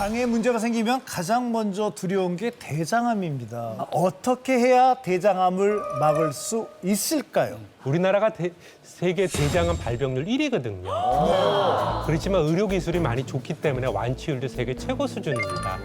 장에 문제가 생기면 가장 먼저 두려운 게 대장암입니다. 어떻게 해야 대장암을 막을 수 있을까요? 우리나라가 세계 대장암 발병률 1위거든요. 그렇지만 의료기술이 많이 좋기 때문에 완치율도 세계 최고 수준입니다.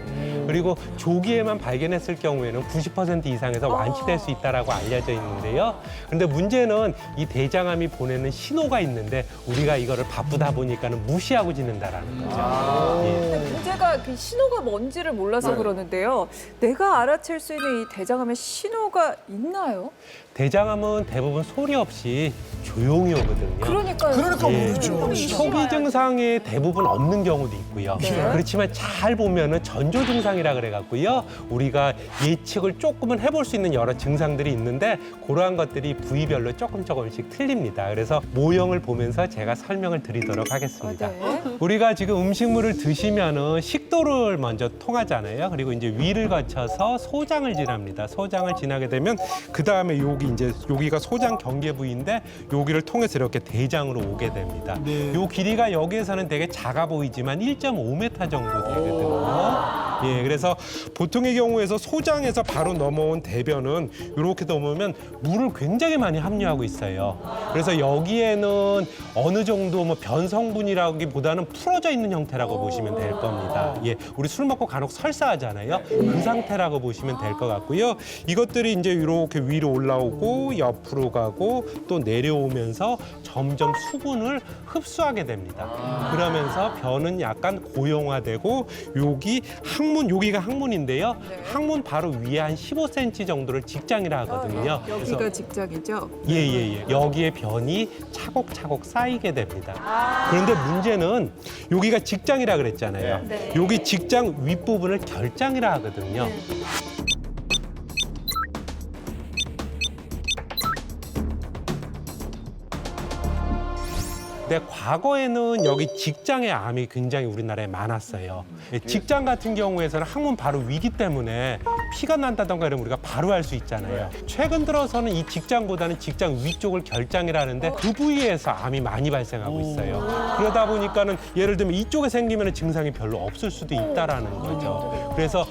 그리고 조기에만 발견했을 경우에는 90% 이상에서 완치될 수 있다고 알려져 있는데요. 그런데 문제는 이 대장암이 보내는 신호가 있는데 우리가 이거를 바쁘다 보니까는 무시하고 지낸다라는 거죠. 근데 문제가 그 신호가 뭔지를 몰라서 그러는데요. 내가 알아챌 수 있는 이 대장암의 신호가 있나요? 대장암은 대부분 소리 없이 조용히 오거든요. 그러니까요. 그러니까 예. 모르죠. 초기 증상에 대부분 없는 경우도 있고요. 그렇지만 잘 보면은 전조 증상이라 그래갖고요. 우리가 예측을 조금은 해볼 수 있는 여러 증상들이 있는데 그러한 것들이 부위별로 조금씩 틀립니다. 그래서 모형을 보면서 제가 설명을 드리도록 하겠습니다. 네. 우리가 지금 음식물을 드시면은 식도를 먼저 통하잖아요. 그리고 이제 위를 거쳐서 소장을 지납니다. 소장을 지나게 되면 그 다음에 여기가 소장 경계 부위인데 여기를 통해서 이렇게 대장으로 오게 됩니다. 요 길이가 여기에서는 되게 작아 보이지만 1.5m 정도 되거든요. 예, 그래서 보통의 경우에서 소장에서 바로 넘어온 대변은 이렇게 넘으면 물을 굉장히 많이 함유하고 있어요. 그래서 여기에는 어느 정도 뭐 변성분이라기보다는 풀어져 있는 형태라고 보시면 될 겁니다. 예, 우리 술 먹고 간혹 설사하잖아요. 그 상태라고 보시면 될 것 같고요. 이것들이 이제 이렇게 위로 올라오고 옆으로 가고 또 내려오면서 점점 수분을 흡수하게 됩니다. 그러면서 변은 약간 고용화되고 여기가 항문인데요. 항문 바로 위에 한 15cm 정도를 직장이라 하거든요. 여기가 직장이죠? 예. 여기에 변이 차곡차곡 쌓이게 됩니다. 그런데 문제는 여기가 직장이라 그랬잖아요. 여기 직장 윗부분을 결장이라 하거든요. 근데 과거에는 여기 직장의 암이 굉장히 우리나라에 많았어요. 직장 같은 경우에서는 항문 바로 위기 때문에 피가 난다던가 이러면 우리가 바로 알 수 있잖아요. 최근 들어서는 이 직장보다는 직장 위쪽을 결장이라 하는데 그 부위에서 암이 많이 발생하고 있어요. 그러다 보니까는 예를 들면 이쪽에 생기면 증상이 별로 없을 수도 있다라는 거죠. 그래서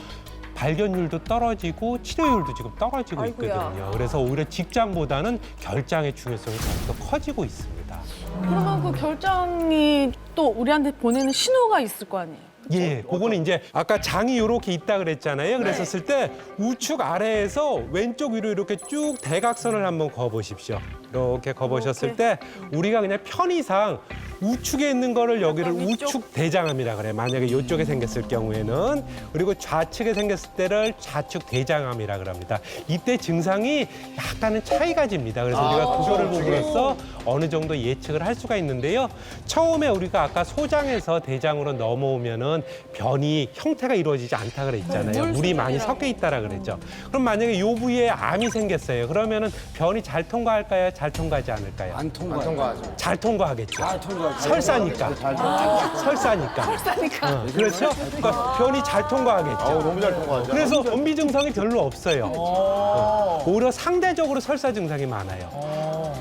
발견율도 떨어지고 치료율도 지금 떨어지고 있거든요. 그래서 오히려 직장보다는 결장의 중요성이 더 커지고 있습니다. 그러면 그 결장이 또 우리한테 보내는 신호가 있을 거 아니에요? 예, 그거는 이제 아까 장이 이렇게 있다 그랬잖아요. 그랬었을 때 우측 아래에서 왼쪽 위로 이렇게 쭉 대각선을 한번 그어보십시오. 이렇게 그어보셨을 때 우리가 그냥 편의상 우측에 있는 거를 여기를 우측 대장암이라 그래요. 만약에 이쪽에 생겼을 경우에는. 그리고 좌측에 생겼을 때를 좌측 대장암이라 그럽니다. 이때 증상이 약간은 차이가 집니다. 그래서 우리가 그거를 보고서 어느 정도 예측을 할 수가 있는데요. 처음에 우리가 아까 소장에서 대장으로 넘어오면은 변이 형태가 이루어지지 않다 그랬잖아요. 물이 많이 섞여 있다라 그랬죠. 그럼 만약에 이 부위에 암이 생겼어요. 그러면은 변이 잘 통과할까요? 잘 통과하지 않을까요? 안 통과하죠. 잘 통과하겠죠. 잘 통과하죠. 설사니까. 설사니까. 그렇죠? 그러니까 변이 잘 통과하겠죠. 너무 잘 통과하죠. 그래서 변비 증상이 별로 없어요. 오히려 상대적으로 설사 증상이 많아요.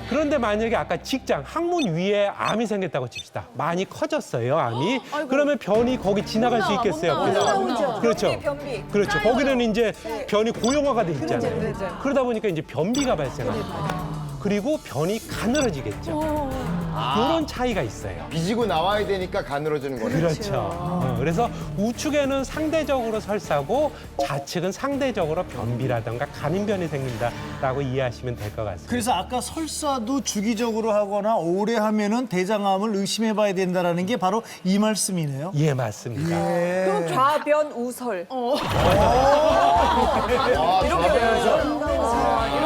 그런데 만약에 아까 직장, 항문 위에 암이 생겼다고 칩시다. 많이 커졌어요, 암이. 그러면 변이 거기 지나갈 수 있겠어요? 그렇죠. 변비. 그렇죠. 거기는 이제 변이 고용화가 돼 있잖아요. 그러다 보니까 이제 변비가 발생합니다. 그리고 변이 가늘어지겠죠. 이런 차이가 있어요. 비지고 나와야 되니까 가늘어지는 거네요. 그렇죠. 그래서 우측에는 상대적으로 설사고 좌측은 상대적으로 변비라든가 간인변이 생긴다라고 이해하시면 될 것 같습니다. 그래서 아까 설사도 주기적으로 하거나 오래 하면은 대장암을 의심해봐야 된다라는 게 바로 이 말씀이네요. 예, 맞습니다. 그럼 좌변 우설. 이런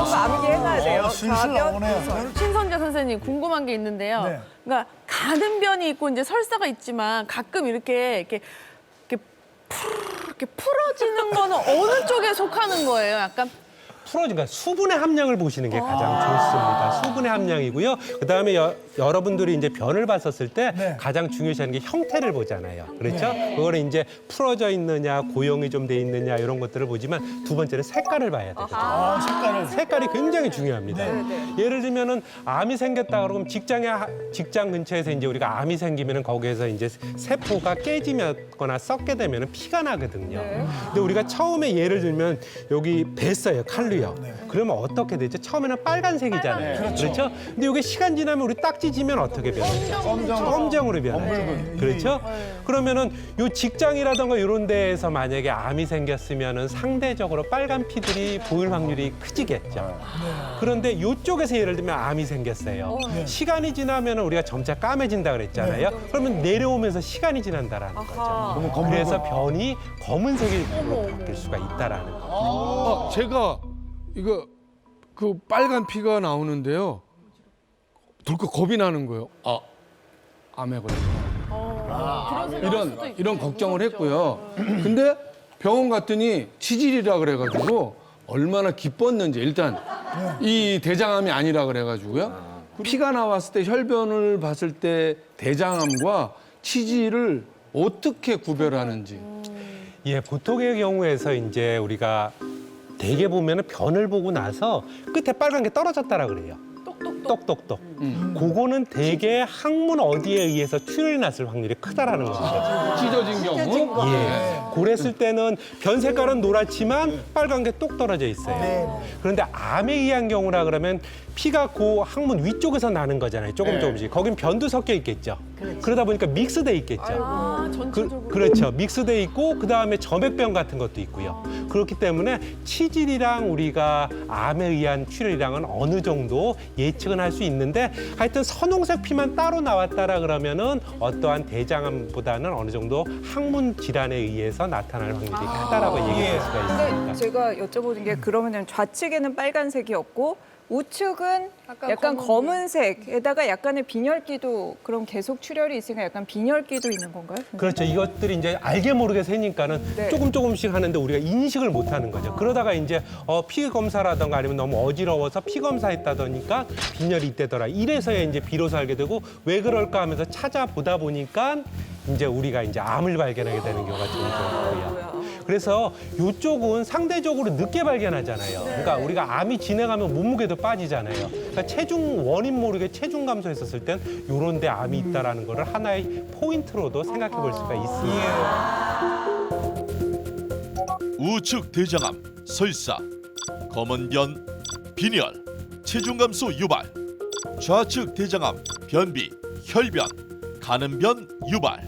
거 암기해놔야 돼요. 슬슬 나오네요. 신선재 선생님 궁금한 게 있는데요. 네. 그러니까 가는 변이 있고 이제 설사가 있지만 가끔 이렇게 풀어지는 거는 어느 쪽에 속하는 거예요? 약간 풀어지니까 수분의 함량을 보시는 게 가장 좋습니다. 수분의 함량이고요. 그다음에 여러분들이 이제 변을 봤었을 때 네. 가장 중요시하는 게 형태를 보잖아요. 그렇죠? 그거를 이제 풀어져 있느냐, 고용이 좀 돼 있느냐 이런 것들을 보지만 두 번째는 색깔을 봐야 되거든요. 색깔을. 색깔이 굉장히 중요합니다. 예를 들면은 암이 생겼다 그러면 직장 근처에서 이제 우리가 암이 생기면은 거기에서 이제 세포가 깨지거나 썩게 되면은 피가 나거든요. 근데 우리가 처음에 예를 들면 여기 뱄어요, 칼로요. 그러면 어떻게 되죠? 처음에는 빨간색이잖아요. 그렇죠. 근데 이게 시간 지나면 우리 딱지 지면 어떻게 변하죠? 검정으로 변하죠. 그렇죠? 그러면은 요 직장이라던가 이런 데에서 만약에 암이 생겼으면은 상대적으로 빨간 피들이 보일 확률이 크지겠죠. 그런데 이쪽에서 예를 들면 암이 생겼어요. 시간이 지나면 우리가 점차 까매진다 그랬잖아요. 그러면 내려오면서 시간이 지난다라는 거죠. 그래서 변이 검은색으로 바뀔 수가 있다라는 거죠. 제가 이거 그 빨간 피가 나오는데요. 덜컥 겁이 나는 거예요. 암에 걸렸구나. 이런 걱정을 했고요. 근데 병원 갔더니 치질이라 그래가지고 얼마나 기뻤는지 일단 이 대장암이 아니라 그래가지고요. 피가 나왔을 때 혈변을 봤을 때 대장암과 치질을 어떻게 구별하는지. 예, 보통의 경우에서 이제 우리가 대개 보면은 변을 보고 나서 끝에 빨간 게 떨어졌다라 그래요. 똑똑똑. 그거는 대개 항문 어디에 의해서 출혈이 났을 확률이 크다라는 겁니다. 찢어진 경우. 예. 그랬을 때는 변 색깔은 노랗지만 빨간 게 똑 떨어져 있어요. 그런데 암에 의한 경우라 그러면 피가 그 항문 위쪽에서 나는 거잖아요. 조금씩. 거긴 변도 섞여 있겠죠. 그러다 보니까 믹스돼 있겠죠. 전체적으로. 그렇죠. 믹스돼 있고 그다음에 점액변 같은 것도 있고요. 그렇기 때문에 치질이랑 우리가 암에 의한 출혈이랑은 어느 정도 예측은 할 수 있는데 하여튼 선홍색 피만 따로 나왔다라 그러면은 어떠한 대장암보다는 어느 정도 항문 질환에 의해서 나타날 확률이 크다라고 얘기할 수가 있습니다. 근데 제가 여쭤보는 게 그러면은 좌측에는 빨간색이었고 우측은 약간 검은색에다가 약간의 빈혈기도 그럼 계속 출혈이 있으니까 약간 빈혈기도 있는 건가요? 그렇죠. 이것들이 이제 알게 모르게 새니까는 네. 조금씩 하는데 우리가 인식을 못 하는 거죠. 그러다가 이제 피 검사라던가 아니면 너무 어지러워서 피 검사했다더니까 빈혈이 있대더라. 이래서야 이제 비로소 알게 되고 왜 그럴까 하면서 찾아보다 보니까 이제 우리가 이제 암을 발견하게 되는 경우가 종종 있고요. 그래서 이쪽은 상대적으로 늦게 발견하잖아요. 그러니까 우리가 암이 진행하면 몸무게도 빠지잖아요. 그러니까 체중 원인 모르게 체중 감소했었을 땐 요런 데 암이 있다라는 거를 하나의 포인트로도 생각해 볼 수가 있습니다. 우측 대장암, 설사, 검은 변, 빈혈, 체중 감소 유발. 좌측 대장암, 변비, 혈변, 가는 변 유발.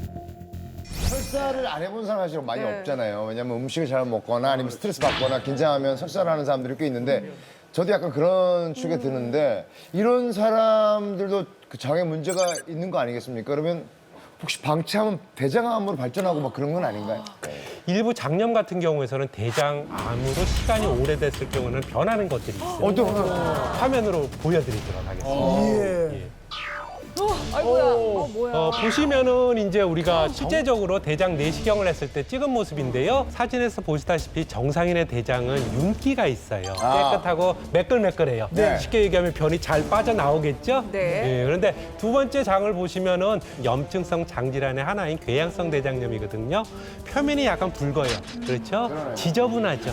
설사를 안 해본 사람 사실 많이 네. 없잖아요. 왜냐면 음식을 잘 먹거나 아니면 스트레스 받거나 긴장하면 설사를 하는 사람들이 꽤 있는데 저도 약간 그런 축에 드는데 이런 사람들도 그 장에 문제가 있는 거 아니겠습니까? 그러면 혹시 방치하면 대장암으로 발전하고 막 그런 건 아닌가요? 일부 장염 같은 경우에서는 대장암으로 시간이 오래됐을 경우는 변하는 것들이 있어요. 어떤 화면으로 보여드리도록 하겠습니다. 예. 아이고야. 뭐야. 보시면은 이제 우리가 실제적으로 대장 내시경을 했을 때 찍은 모습인데요. 사진에서 보시다시피 정상인의 대장은 윤기가 있어요. 깨끗하고 매끌매끌해요. 네. 쉽게 얘기하면 변이 잘 빠져나오겠죠? 네. 예, 그런데 두 번째 장을 보시면은 염증성 장질환의 하나인 궤양성 대장염이거든요. 표면이 약간 붉어요. 그렇죠? 지저분하죠.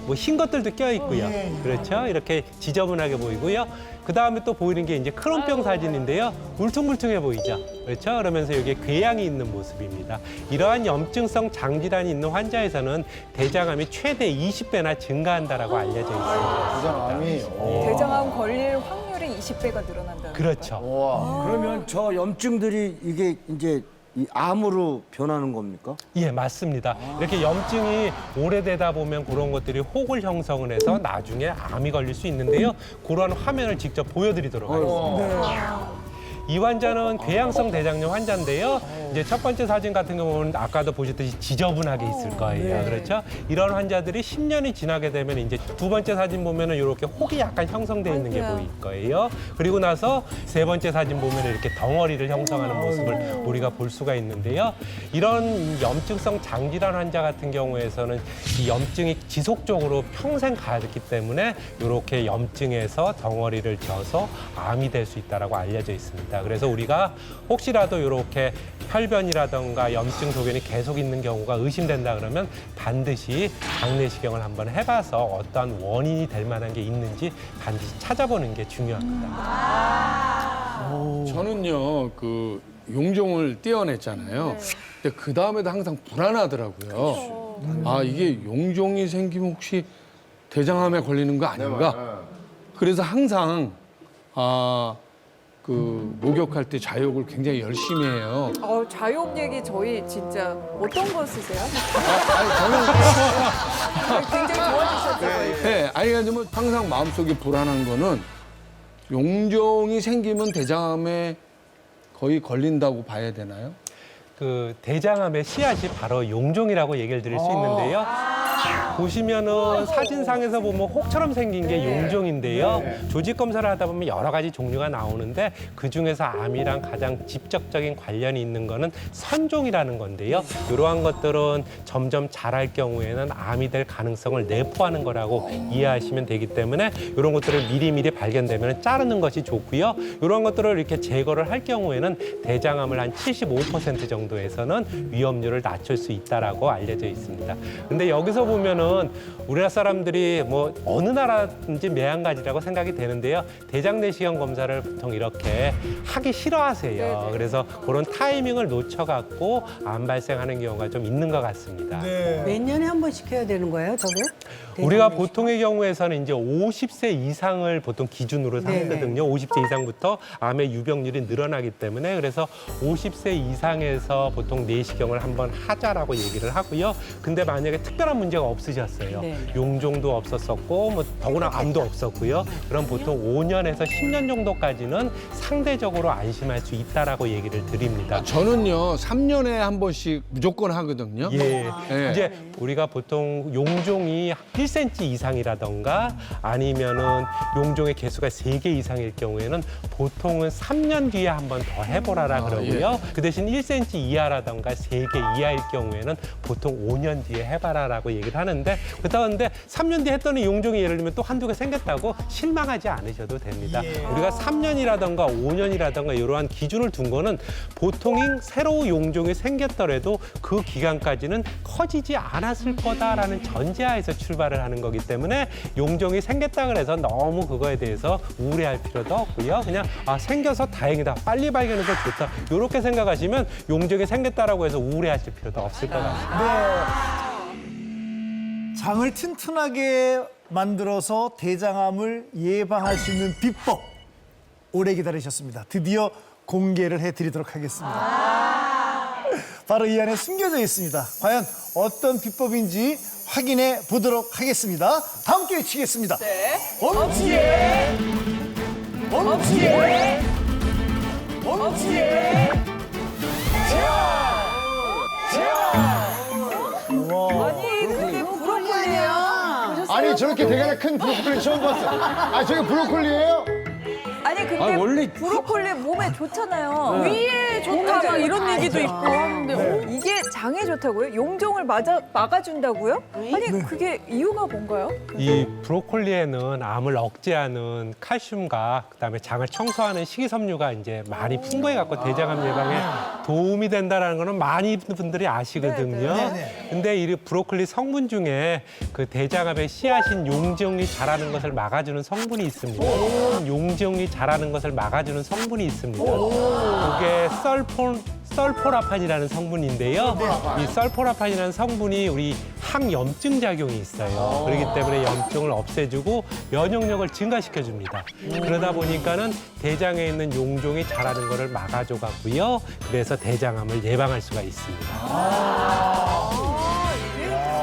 뭐 흰 것들도 껴 있고요. 그렇죠? 이렇게 지저분하게 보이고요. 그 다음에 또 보이는 게 이제 크론병 사진인데요. 울퉁불퉁해 보이죠? 그렇죠? 그러면서 여기에 궤양이 있는 모습입니다. 이러한 염증성 장질환이 있는 환자에서는 대장암이 최대 20배나 증가한다라고 알려져 있습니다. 대장암이 대장암 걸릴 확률이 20배가 늘어난다. 그렇죠. 그러면 저 염증들이 이게 이제 이 암으로 변하는 겁니까? 예, 맞습니다. 이렇게 염증이 오래되다 보면 그런 것들이 혹을 형성을 해서 나중에 암이 걸릴 수 있는데요. 그런 화면을 직접 보여드리도록 하겠습니다. 이 환자는 궤양성 대장염 환자인데요. 이제 첫 번째 사진 같은 경우는 아까도 보셨듯이 지저분하게 있을 거예요. 그렇죠? 이런 환자들이 10년이 지나게 되면 이제 두 번째 사진 보면은 이렇게 혹이 약간 형성되어 있는 게 보일 거예요. 그리고 나서 세 번째 사진 보면 이렇게 덩어리를 형성하는 모습을 우리가 볼 수가 있는데요. 이런 염증성 장질환 환자 같은 경우에서는 이 염증이 지속적으로 평생 가기 때문에 이렇게 염증에서 덩어리를 져서 암이 될 수 있다라고 알려져 있습니다. 그래서 우리가 혹시라도 이렇게 혈변이라던가 염증 소견이 계속 있는 경우가 의심된다 그러면 반드시 장내시경을 한번 해봐서 어떠한 원인이 될 만한 게 있는지 반드시 찾아보는 게 중요합니다. 저는요, 그 용종을 떼어냈잖아요. 근데 그 다음에도 항상 불안하더라고요. 아, 이게 용종이 생기면 혹시 대장암에 걸리는 거 아닌가? 그래서 항상 그 목욕할 때 좌욕을 굉장히 열심히 해요. 좌욕 얘기 저희 진짜 어떤 거 쓰세요? 아니, 저는 굉장히 좋아지셨어요. 네, 아니 그러면 항상 마음속에 불안한 거는 용종이 생기면 대장암에 거의 걸린다고 봐야 되나요? 그 대장암의 씨앗이 바로 용종이라고 얘기를 드릴 수 있는데요. 보시면은 사진상에서 보면 혹처럼 생긴 게 용종인데요. 조직 검사를 하다 보면 여러 가지 종류가 나오는데 그 중에서 암이랑 가장 직접적인 관련이 있는 거는 선종이라는 건데요. 이러한 것들은 점점 자랄 경우에는 암이 될 가능성을 내포하는 거라고 이해하시면 되기 때문에 이런 것들을 미리미리 발견되면 자르는 것이 좋고요. 이런 것들을 이렇게 제거를 할 경우에는 대장암을 한 75% 정도에서는 위험률을 낮출 수 있다라고 알려져 있습니다. 근데 여기서 보면은 우리나라 사람들이 뭐 어느 나라든지 매한가지라고 생각이 되는데요. 대장 내시경 검사를 보통 이렇게 하기 싫어하세요. 그래서 그런 타이밍을 놓쳐갖고 암 발생하는 경우가 좀 있는 것 같습니다. 몇 년에 한 번씩 해야 되는 거예요, 저게? 우리가 보통의 경우에서는 이제 50세 이상을 보통 기준으로 삼거든요. 50세 이상부터 암의 유병률이 늘어나기 때문에 그래서 50세 이상에서 보통 내시경을 한번 하자라고 얘기를 하고요. 근데 만약에 특별한 문제가 없으셨어요. 용종도 없었었고 뭐 더구나 암도 없었고요. 그럼 보통 5년에서 10년 정도까지는 상대적으로 안심할 수 있다라고 얘기를 드립니다. 저는요, 3년에 한 번씩 무조건 하거든요. 예. 예. 이제 우리가 보통 용종이 1cm 이상이라던가 아니면은 용종의 개수가 3개 이상일 경우에는 보통은 3년 뒤에 한 번 더 해보라라 그러고요. 그 대신 1cm 이하라던가 3개 이하일 경우에는 보통 5년 뒤에 해봐라라고 얘기를 하는데 그런데 3년 뒤에 했더니 용종이 예를 들면 또 한두 개 생겼다고 실망하지 않으셔도 됩니다. 우리가 3년이라던가 5년이라던가 이러한 기준을 둔 거는 보통인 새로운 용종이 생겼더라도 그 기간까지는 커지지 않았을 거다라는 전제하에서 출발을 하는 거기 때문에 용종이 생겼다 그래서 너무 그거에 대해서 우려할 필요도 없고요. 그냥 생겨서 다행이다. 빨리 발견해서 좋다. 이렇게 생각하시면 용종이 생겼다라고 해서 우려하실 필요도 없을 것 같습니다. 장을 튼튼하게 만들어서 대장암을 예방할 수 있는 비법 오래 기다리셨습니다. 드디어 공개를 해드리도록 하겠습니다. 바로 이 안에 숨겨져 있습니다. 과연 어떤 비법인지 확인해 보도록 하겠습니다. 다 함께 외치겠습니다. 엄지에 엄지에 엄지에 아니 근데 브로콜리예요. 아니 저렇게 대가리 큰 브로콜리 처음 봤어. 아 저게 브로콜리예요? 아니 근데 원래 브로콜리 몸에 좋잖아요. 위에 좋다 막 이런 얘기도 있고 하는데 이게 장에 좋다고요? 용종을 막아준다고요? 아니 그게 이유가 뭔가요? 이 브로콜리에는 암을 억제하는 칼슘과 그다음에 장을 청소하는 식이섬유가 이제 많이 풍부해 갖고 대장암 예방에 도움이 된다라는 거는 많은 분들이 아시거든요. 근데 이 브로콜리 성분 중에 그 대장암의 씨앗인 용종이 자라는 것을 막아주는 성분이 있습니다. 용종이 자라는 것을 막아주는 성분이 있습니다. 그게 썰포라판이라는 성분인데요. 이 썰포라판이라는 성분이 우리 항염증 작용이 있어요. 그렇기 때문에 염증을 없애주고 면역력을 증가시켜줍니다. 그러다 보니까는 대장에 있는 용종이 자라는 것을 막아줘 갖고요. 그래서 대장암을 예방할 수가 있습니다.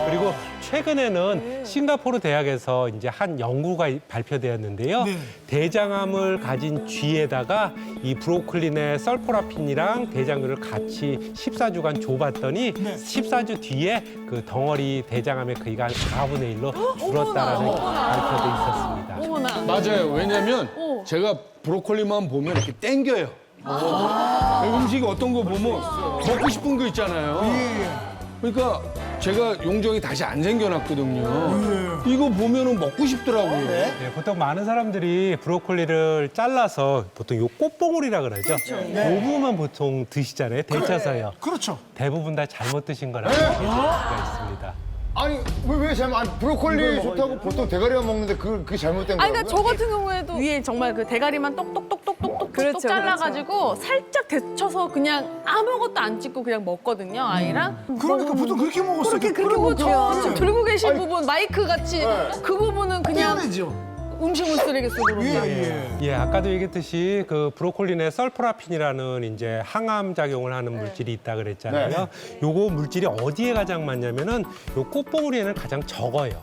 그리고 최근에는 싱가포르 대학에서 이제 한 연구가 발표되었는데요. 대장암을 가진 쥐에다가 이 브로콜리 내 설포라핀이랑 대장균을 같이 14주간 줘봤더니 14주 뒤에 그 덩어리 대장암의 크기가 한 4분의 1로 줄었다라는 발표도 있었습니다. 어머나. 맞아요. 왜냐면 제가 브로콜리만 보면 이렇게 땡겨요. 음식이 어떤 거 보면 먹고 싶은 거 있잖아요. 그러니까 제가 용종이 다시 안 생겨났거든요. 이거 보면은 먹고 싶더라고요. 네, 보통 많은 사람들이 브로콜리를 잘라서 보통 요 꽃봉오리라 그러죠. 그 부분만 보통 드시잖아요. 데쳐서요. 그렇죠. 대부분 다 잘못 드신 거라고 얘기할 수가 있습니다. 아니 왜 잘못? 아니 브로콜리 좋다고 보통 대가리만 먹는데 그게 잘못된 아니, 거라고요? 그러니까 저 같은 경우에도 위에 정말 그 대가리만 똑똑똑똑똑똑 그렇죠, 잘라가지고 살짝 데쳐서 그냥 아무것도 안 찍고 그냥 먹거든요, 아이랑. 그러니까 보통 그렇게 먹었어요. 그렇게 그리고 저 먹죠. 지금 들고 계신 부분 마이크 같이 그 부분은 그냥 떼어내죠. 음식물 쓰레기 속으로. 예, 아까도 얘기했듯이 그 브로콜리 내 설포라핀이라는 이제 항암 작용을 하는 물질이 있다 그랬잖아요. 요거 물질이 어디에 가장 많냐면은 요 꽃봉오리에는 가장 적어요.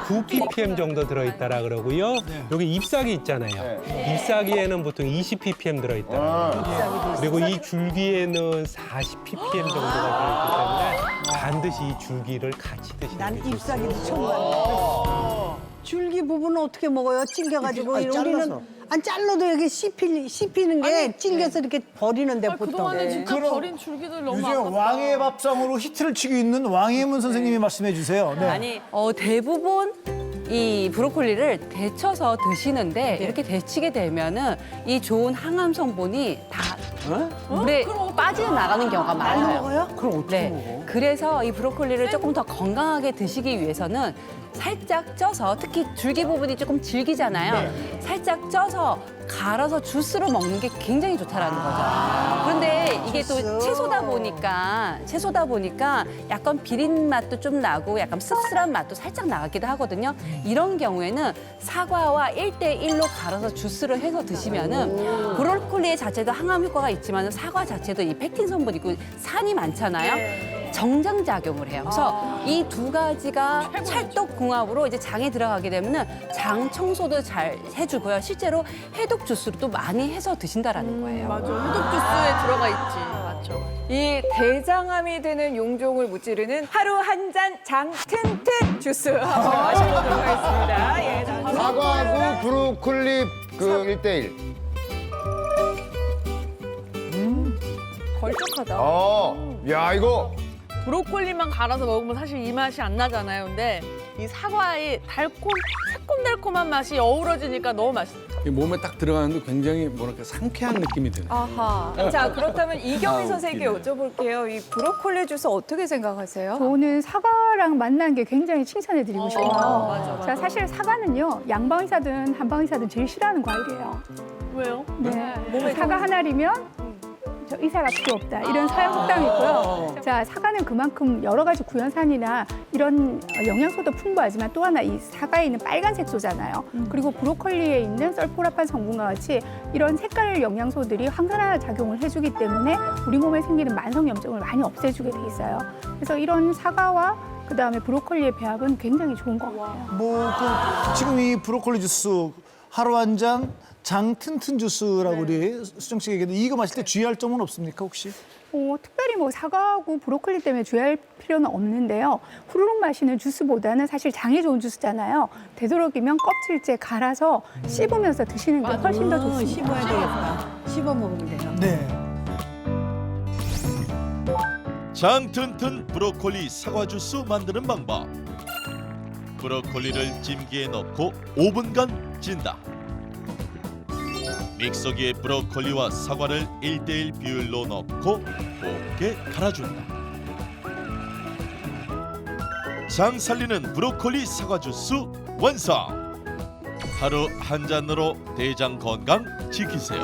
9 ppm 정도 들어있다라 그러고요. 여기 잎사귀 있잖아요. 잎사귀에는 보통 20 ppm 들어있다. 그리고 이 줄기에는 40 ppm 정도가 들어있기 때문에 반드시 이 줄기를 같이 드시는 난 게 좋습니다. 잎사귀도 처음 봤는데. 줄기 부분은 어떻게 먹어요? 찔겨가지고 아니, 우리는 잘라서. 안 잘라도 여기 씹히는 게 찔겨서 이렇게 버리는데 보통. 그동안에 진짜 그럼 버린 줄기들 너무 요즘 아깝다. 왕의 밥상으로 히트를 치고 있는 왕혜문 선생님이 말씀해 주세요. 네. 아니, 대부분 이 브로콜리를 데쳐서 드시는데 이렇게 데치게 되면은 이 좋은 항암 성분이 다 물에 빠져나가는 경우가 많아요. 먹어요? 그럼 어떻게 네. 먹어? 그래서 이 브로콜리를 조금 더 건강하게 드시기 위해서는 살짝 쪄서, 특히 줄기 부분이 조금 질기잖아요. 살짝 쪄서 갈아서 주스로 먹는 게 굉장히 좋다라는 거죠. 그런데 이게 또 채소다 보니까 약간 비린 맛도 좀 나고 약간 씁쓸한 맛도 살짝 나기도 하거든요. 이런 경우에는 사과와 1대1로 갈아서 주스를 해서 드시면은 브로콜리 자체도 항암 효과가 있지만 사과 자체도 이 펙틴 성분이 있고 산이 많잖아요. 정장작용을 해요. 그래서 이 두 가지가 찰떡궁합으로 이제 장에 들어가게 되면은 장 청소도 잘 해주고요. 실제로 해독 주스로 또 많이 해서 드신다라는 거예요. 맞아. 해독 주스에 들어가 있지. 맞죠. 이 대장암이 되는 용종을 무찌르는 하루 한 잔 장 튼튼 주스 한번 마셔보도록 하겠습니다. 예, 사과하고 브로콜리 그 1대1. 걸쭉하다. 야 이거 브로콜리만 갈아서 먹으면 사실 이 맛이 안 나잖아요. 근데 이 사과의 새콤달콤한 맛이 어우러지니까 너무 맛있어요. 이 몸에 딱 들어가는데 굉장히 뭐랄까 상쾌한 느낌이 드네요. 아하. 자, 그렇다면 이경희 선생님께 여쭤볼게요. 이 브로콜리 주스 어떻게 생각하세요? 저는 사과랑 만난 게 굉장히 칭찬해드리고 싶어요. 자, 사실 사과는요, 양방이사든 한방이사든 제일 싫어하는 과일이에요. 왜요? 네. 사과 하나리면 저 의사가 필요 없다. 이런 사회 속담이 있고요. 자, 사과는 그만큼 여러 가지 구연산이나 이런 영양소도 풍부하지만 또 하나 이 사과에 있는 빨간색소잖아요. 그리고 브로콜리에 있는 설포라판 성분과 같이 이런 색깔 영양소들이 항산화 작용을 해주기 때문에 우리 몸에 생기는 만성 염증을 많이 없애주게 돼 있어요. 그래서 이런 사과와 그다음에 브로콜리의 배합은 굉장히 좋은 것 같아요. 지금 이 브로콜리 주스 하루 한 잔 장 튼튼 주스라고 우리 수정 씨가 얘기했는데 이거 마실 때 주의할 점은 없습니까 혹시? 특별히 뭐 사과하고 브로콜리 때문에 주의할 필요는 없는데요. 후루룩 마시는 주스보다는 사실 장에 좋은 주스잖아요. 되도록이면 껍질째 갈아서 씹으면서 드시는 게 훨씬 더 좋습니다. 씹어야 되겠다. 씹어 먹으면 돼요. 네. 장 튼튼 브로콜리 사과 주스 만드는 방법. 브로콜리를 찜기에 넣고 5분간 찐다. 믹서기에 브로콜리와 사과를 1대1 비율로 넣고 곱게 갈아준다. 장 살리는 브로콜리 사과 주스 완성! 하루 한 잔으로 대장 건강 지키세요.